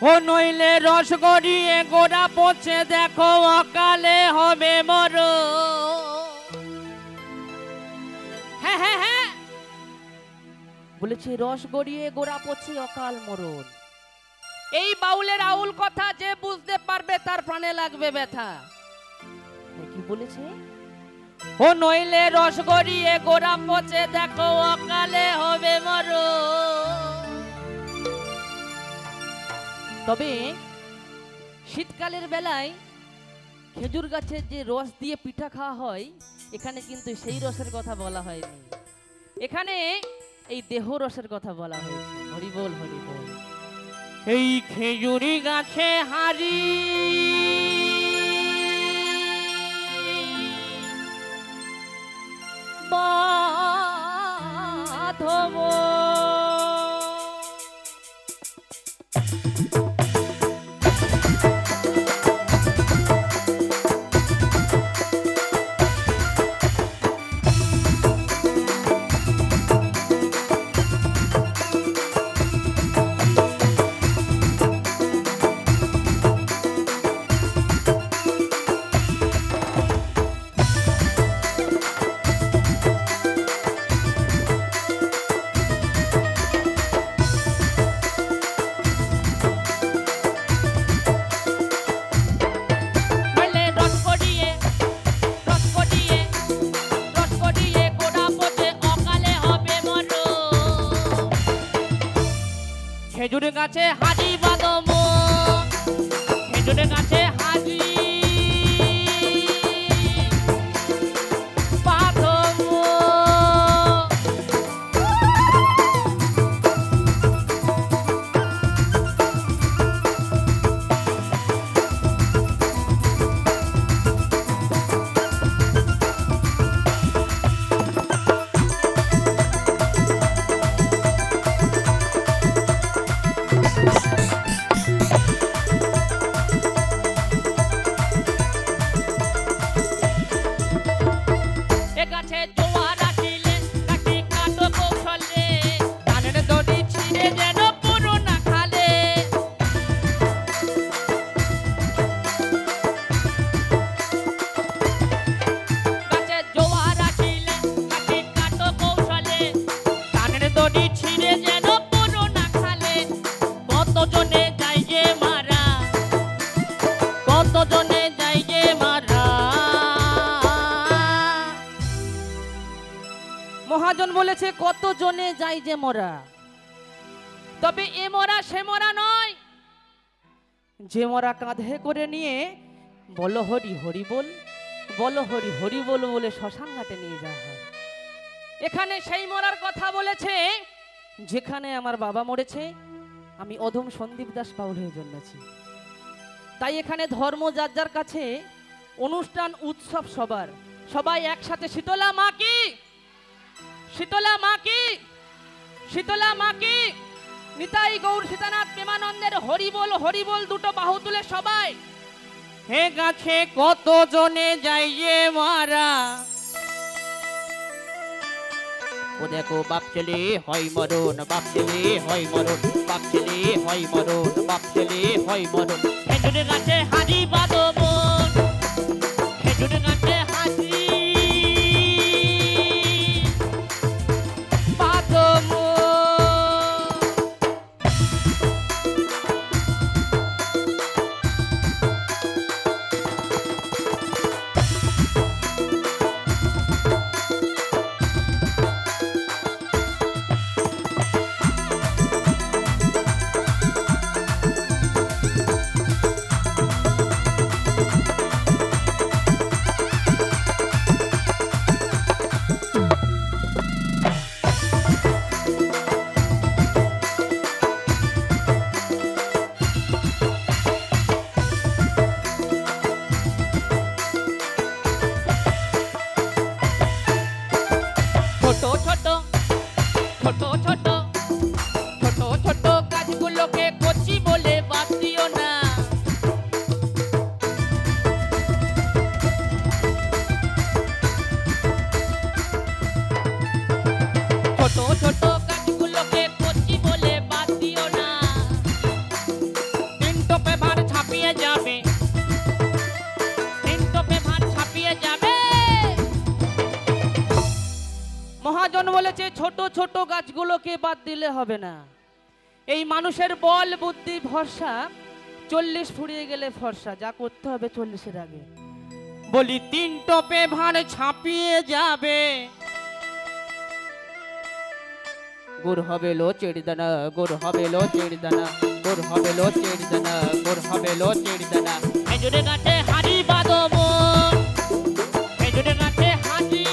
ও নইলে রস গড়িয়ে গোড়া পচে দেখো অকালে হবে মরণ। হ্যাঁ হ্যাঁ হ্যাঁ বলেছে রস গড়িয়ে গোড়া পচে অকাল মরণ। এই বাউলের আউল কথা যে বুঝতে পারবে তার প্রাণে লাগবে ব্যথা। কি বলেছে? ও নইলে রস গড়িয়ে গোড়া পচে দেখো অকালে হবে মরণ। তবে শীতকালের বেলায় খেজুর গাছের যে রস দিয়ে পিঠা খাওয়া হয়, এখানে কিন্তু সেই রসের কথা বলা হয়নি, এখানে এই দেহ রসের কথা বলা হয়েছে। হরি বল হরি বল। এই খেজুরি গাছে হারি বাঁধব, খেজুর গাছে হাজি বাদম, খেজুর গাছে হাজি বাদম। মহাজন বলেছে কত জনে যাই যে মরা, তবে এ মরা সে মরা নয় যে মরা কাঁধে করে নিয়ে বলো হরি হরি বল, বলো হরি হরি বল বলে শ্মশান ঘাটে নিয়ে যাওয়া হয়। এখানে সেই মরার কথা বলেছে যেখানে আমার বাবা মরেছে, আমি অধম সন্দীপ দাস বাউল হয়ে জন্মেছি। তাই এখানে ধর্ম যার যার কাছে, অনুষ্ঠান উৎসব সবার, সবাই একসাথে শীতলা মা কি, শীতলা মা কি, শীতলা মা কি, নিতাই গৌর সীতানাথ প্রেমানন্দের হরি বল দুটো বাহু তুলে সবাই। হে গাছে কত জনে যাই যে মারা, ও দেখো বাপ ছেলে হয় মরণ, বাপ ছেলে হয় মরণ, বাপ ছেলে হয় মরণ, বাপ ছেলে হয় মরণ। খেজুর গাছে হাজি বাদব, খেজুর গাছে হাজি বাদব। ছোট গাছগুলোকে বাদ দিলে হবে না। এই মানুষের বল বুদ্ধি ভরসা, 40 ফুরিয়ে গেলে ফর্সা, যা করতে হবে 40-এর আগে। বলি 3 টোপে ভাঁড় ছাপিয়ে যাবে, গুড় হবে লো চেড়িদানা, গুড় হবে লো চেড়িদানা, গুড় হবে লো চেড়িদানা, গুড় হবে লো চেড়িদানা। খেজুরে গাছে হাড়ি বাঁধো মন, খেজুরে গাছে হাড়ি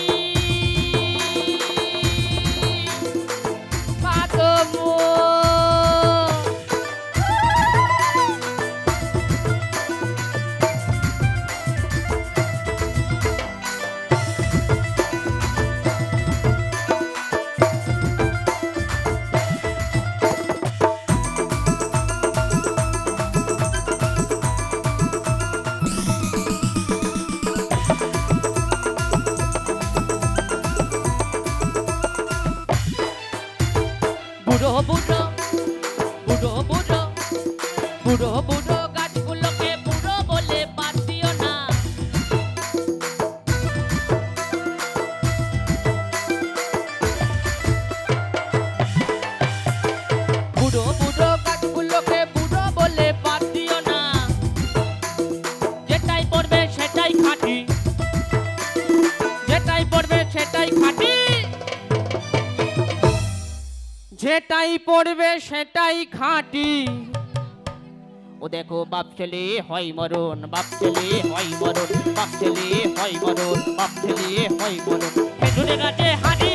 বাঁধো মন। বুড়ো বুড়ো বুড়ো বুড়ো বুড়ো বুড়ো গাছগুলোকে বুড়ো বলে বাদ দিও না। বুড়ো বুড়ো গাছগুলোকে বুড়ো বলে বাদ দিও না। যেটাই পড়বে সেটাই খাঁটি, যেটাই পড়বে সেটাই খাঁটি, যেটাই পড়বে সেটাই খাঁটি। ও দেখো বাপ ছেলে হয় মরণ, বাপ ছেলে হয় মরণ, বাপ ছেলে হয় মরণ, বাপ ছেলে হয় মরণ। খেজুরে গাছে হাঁড়ি